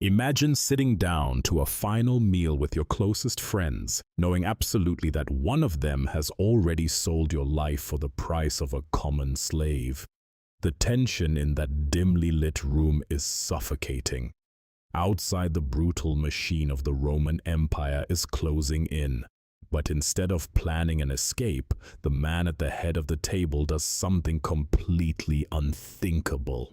Imagine sitting down to a final meal with your closest friends, knowing absolutely that one of them has already sold your life for the price of a common slave. The tension in that dimly lit room is suffocating. Outside, the brutal machine of the Roman Empire is closing in. But instead of planning an escape, the man at the head of the table does something completely unthinkable.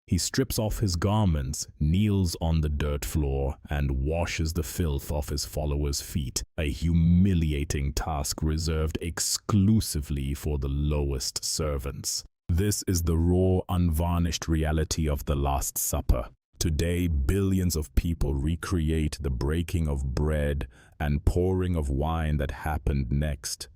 He strips off his garments, kneels on the dirt floor, and washes the filth off his followers' feet, a humiliating task reserved exclusively for the lowest servants. This is the raw, unvarnished reality of the Last Supper. Today, billions of people recreate the breaking of bread and pouring of wine that happened next.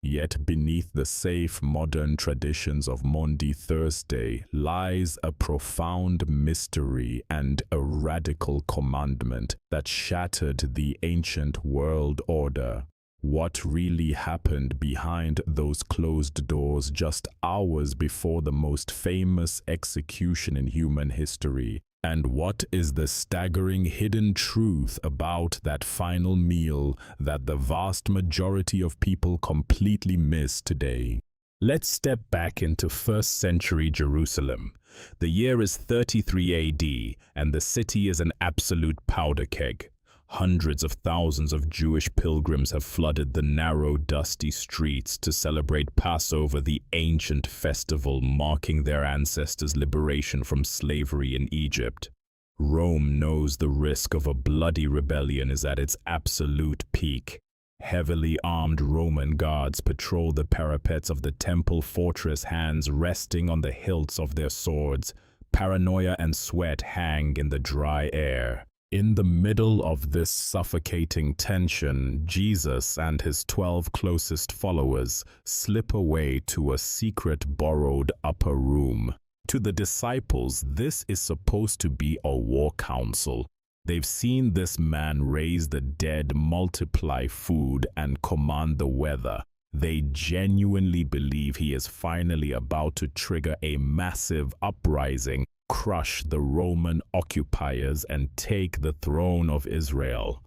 Yet beneath the safe modern traditions of Maundy Thursday lies a profound mystery and a radical commandment that shattered the ancient world order. What really happened behind those closed doors just hours before the most famous execution in human history? And what is the staggering hidden truth about that final meal that the vast majority of people completely miss today? Let's step back into first-century Jerusalem. The year is 33 AD, and the city is an absolute powder keg. Hundreds of thousands of Jewish pilgrims have flooded the narrow, dusty streets to celebrate Passover, the ancient festival marking their ancestors' liberation from slavery in Egypt. Rome knows the risk of a bloody rebellion is at its absolute peak. Heavily armed Roman guards patrol the parapets of the temple fortress, hands resting on the hilts of their swords. Paranoia and sweat hang in the dry air. In the middle of this suffocating tension, Jesus and his 12 closest followers slip away to a secret borrowed upper room. To the disciples, this is supposed to be a war council. They've seen this man raise the dead, multiply food, and command the weather. They genuinely believe he is finally about to trigger a massive uprising, crush the Roman occupiers, and take the throne of Israel.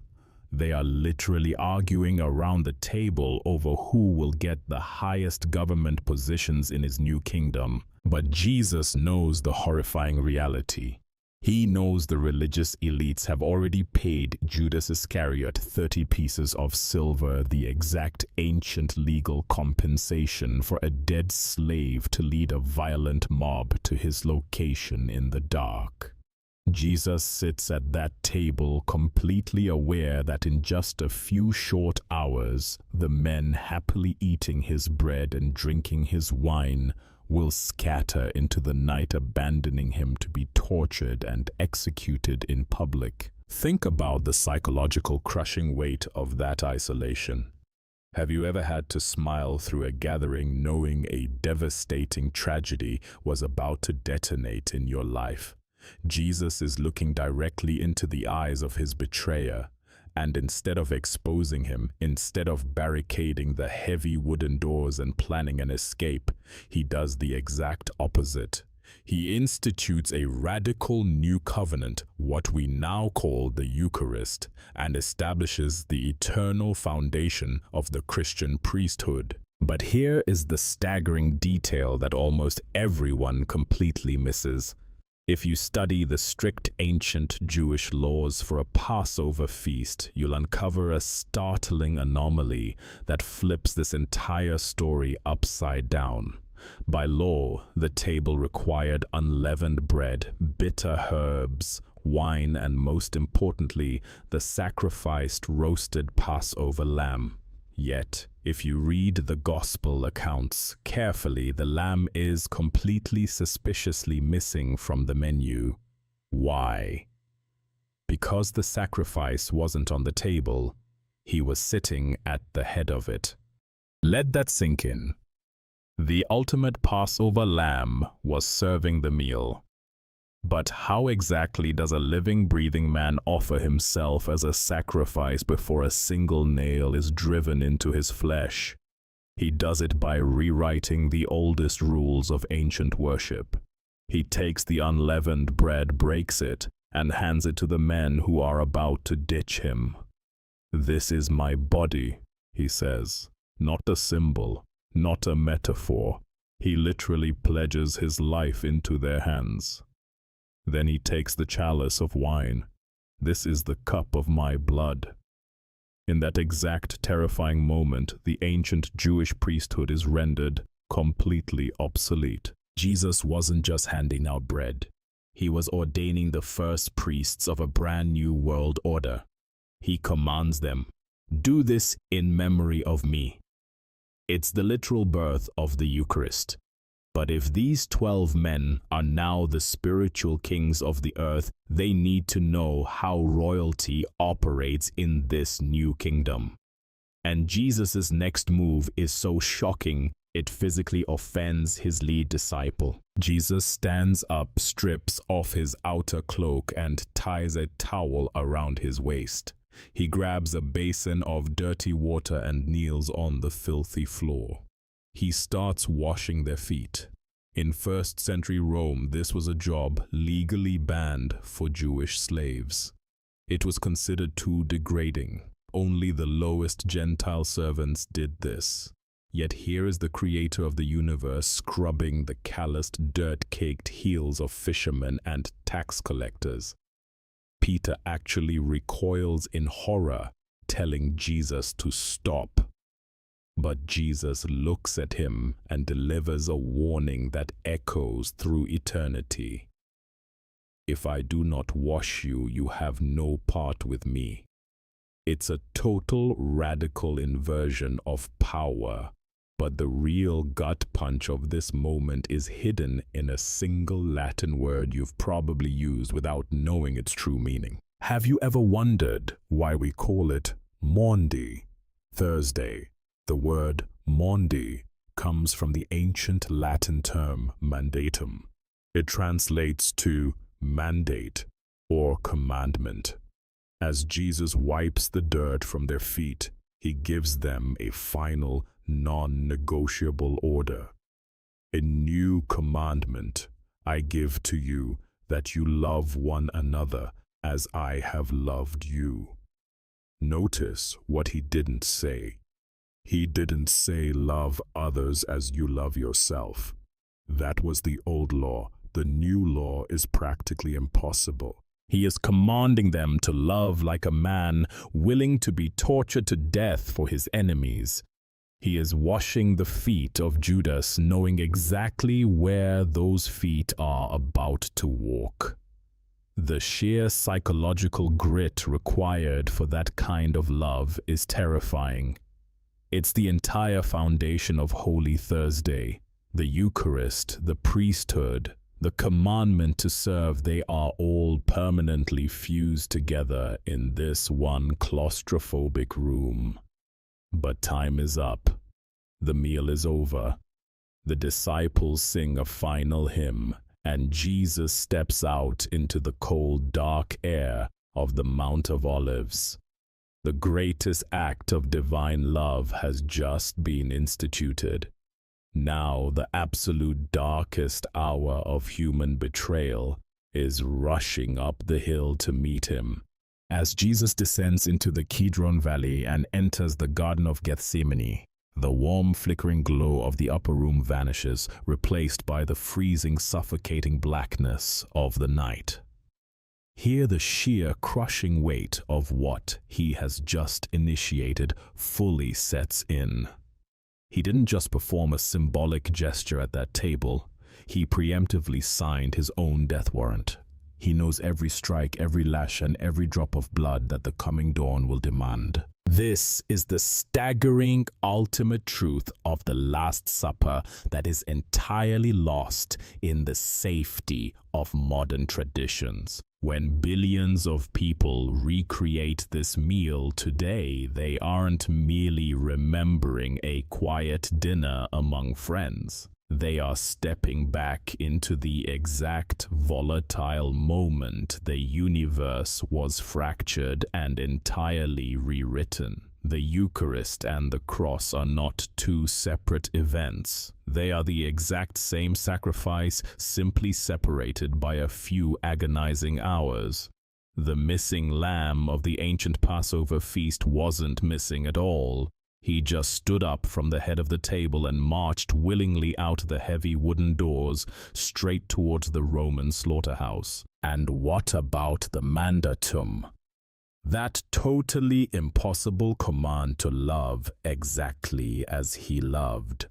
They are literally arguing around the table over who will get the highest government positions in his new kingdom. But Jesus knows the horrifying reality. He knows the religious elites have already paid Judas Iscariot 30 pieces of silver, the exact ancient legal compensation for a dead slave to lead a violent mob to his location in the dark. Jesus sits at that table completely aware that in just a few short hours, the men happily eating his bread and drinking his wine will scatter into the night, abandoning him to be tortured and executed in public. Think about the psychological crushing weight of that isolation. Have you ever had to smile through a gathering knowing a devastating tragedy was about to detonate in your life? Jesus is looking directly into the eyes of his betrayer, and instead of exposing him, instead of barricading the heavy wooden doors and planning an escape, he does the exact opposite. He institutes a radical new covenant, what we now call the Eucharist, and establishes the eternal foundation of the Christian priesthood. But here is the staggering detail that almost everyone completely misses. If you study the strict ancient Jewish laws for a Passover feast, you'll uncover a startling anomaly that flips this entire story upside down. By law, the table required unleavened bread, bitter herbs, wine, and most importantly, the sacrificed roasted Passover lamb. Yet, if you read the Gospel accounts carefully, the lamb is completely suspiciously missing from the menu. Why? Because the sacrifice wasn't on the table, he was sitting at the head of it. Let that sink in. The ultimate Passover lamb was serving the meal. But how exactly does a living, breathing man offer himself as a sacrifice before a single nail is driven into his flesh? He does it by rewriting the oldest rules of ancient worship. He takes the unleavened bread, breaks it, and hands it to the men who are about to ditch him. "This is my body," he says, not a symbol, not a metaphor. He literally pledges his life into their hands. Then he takes the chalice of wine. "This is the cup of my blood." In that exact terrifying moment, the ancient Jewish priesthood is rendered completely obsolete. Jesus wasn't just handing out bread. He was ordaining the first priests of a brand new world order. He commands them, "Do this in memory of me." It's the literal birth of the Eucharist. But if these 12 men are now the spiritual kings of the earth, they need to know how royalty operates in this new kingdom. And Jesus' next move is so shocking, it physically offends his lead disciple. Jesus stands up, strips off his outer cloak, and ties a towel around his waist. He grabs a basin of dirty water and kneels on the filthy floor. He starts washing their feet. In first-century Rome, this was a job legally banned for Jewish slaves. It was considered too degrading. Only the lowest Gentile servants did this. Yet here is the creator of the universe scrubbing the calloused, dirt-caked heels of fishermen and tax collectors. Peter actually recoils in horror, telling Jesus to stop. But Jesus looks at him and delivers a warning that echoes through eternity. "If I do not wash you, you have no part with me." It's a total radical inversion of power, but the real gut punch of this moment is hidden in a single Latin word you've probably used without knowing its true meaning. Have you ever wondered why we call it Maundy Thursday? The word Maundy comes from the ancient Latin term mandatum. It translates to mandate or commandment. As Jesus wipes the dirt from their feet, he gives them a final, non-negotiable order. "A new commandment I give to you, that you love one another as I have loved you." Notice what he didn't say. He didn't say love others as you love yourself. That was the old law. The new law is practically impossible. He is commanding them to love like a man willing to be tortured to death for his enemies. He is washing the feet of Judas, knowing exactly where those feet are about to walk. The sheer psychological grit required for that kind of love is terrifying. It's the entire foundation of Holy Thursday. The Eucharist, the priesthood, the commandment to serve, they are all permanently fused together in this one claustrophobic room. But time is up. The meal is over. The disciples sing a final hymn, and Jesus steps out into the cold, dark air of the Mount of Olives. The greatest act of divine love has just been instituted. Now the absolute darkest hour of human betrayal is rushing up the hill to meet him. As Jesus descends into the Kidron Valley and enters the Garden of Gethsemane, the warm, flickering glow of the upper room vanishes, replaced by the freezing, suffocating blackness of the night. Here the sheer, crushing weight of what he has just initiated fully sets in. He didn't just perform a symbolic gesture at that table. He preemptively signed his own death warrant. He knows every strike, every lash, and every drop of blood that the coming dawn will demand. This is the staggering ultimate truth of the Last Supper that is entirely lost in the safety of modern traditions. When billions of people recreate this meal today, they aren't merely remembering a quiet dinner among friends. They are stepping back into the exact volatile moment the universe was fractured and entirely rewritten. The Eucharist and the cross are not two separate events. They are the exact same sacrifice, simply separated by a few agonizing hours. The missing lamb of the ancient Passover feast wasn't missing at all. He just stood up from the head of the table and marched willingly out the heavy wooden doors, straight towards the Roman slaughterhouse. And what about the mandatum? That totally impossible command to love exactly as he loved.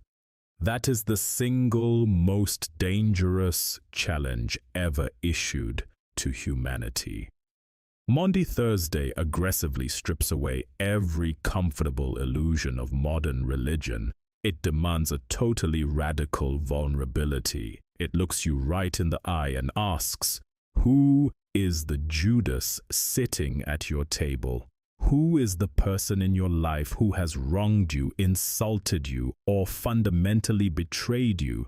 That is the single most dangerous challenge ever issued to humanity. Maundy Thursday aggressively strips away every comfortable illusion of modern religion. It demands a totally radical vulnerability. It looks you right in the eye and asks, who is the Judas sitting at your table? Who is the person in your life who has wronged you, insulted you, or fundamentally betrayed you?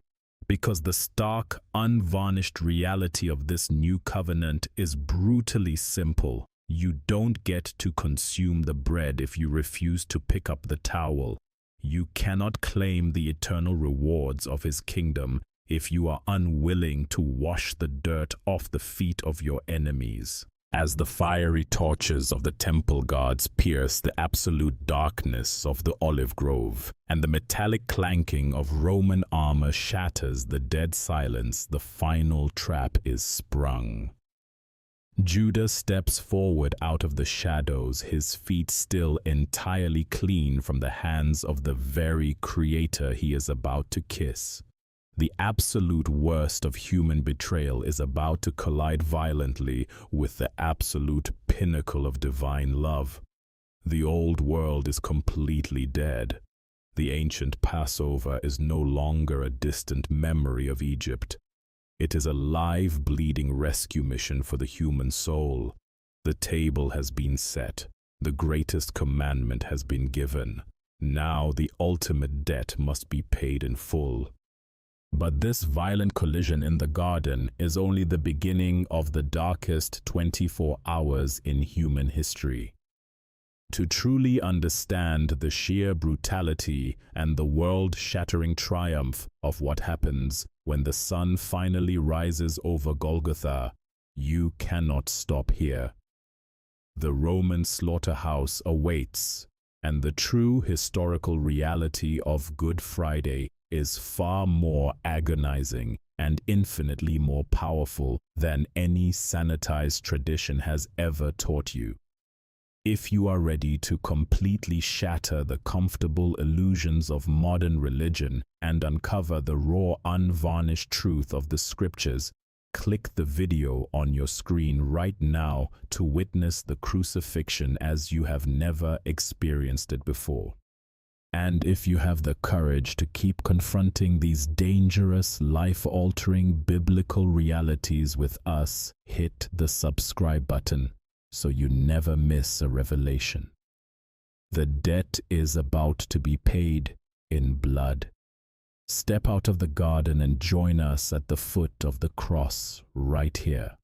Because the stark, unvarnished reality of this new covenant is brutally simple. You don't get to consume the bread if you refuse to pick up the towel. You cannot claim the eternal rewards of his kingdom if you are unwilling to wash the dirt off the feet of your enemies. As the fiery torches of the temple guards pierce the absolute darkness of the olive grove, and the metallic clanking of Roman armor shatters the dead silence, the final trap is sprung. Judas steps forward out of the shadows, his feet still entirely clean from the hands of the very creator he is about to kiss. The absolute worst of human betrayal is about to collide violently with the absolute pinnacle of divine love. The old world is completely dead. The ancient Passover is no longer a distant memory of Egypt. It is a live, bleeding rescue mission for the human soul. The table has been set. The greatest commandment has been given. Now the ultimate debt must be paid in full. But this violent collision in the garden is only the beginning of the darkest 24 hours in human history. To truly understand the sheer brutality and the world-shattering triumph of what happens when the sun finally rises over Golgotha, you cannot stop here. The Roman slaughterhouse awaits, and the true historical reality of Good Friday is far more agonizing and infinitely more powerful than any sanitized tradition has ever taught you. If you are ready to completely shatter the comfortable illusions of modern religion and uncover the raw, unvarnished truth of the scriptures, click the video on your screen right now to witness the crucifixion as you have never experienced it before. And if you have the courage to keep confronting these dangerous, life-altering biblical realities with us, hit the subscribe button so you never miss a revelation. The debt is about to be paid in blood. Step out of the garden and join us at the foot of the cross right here.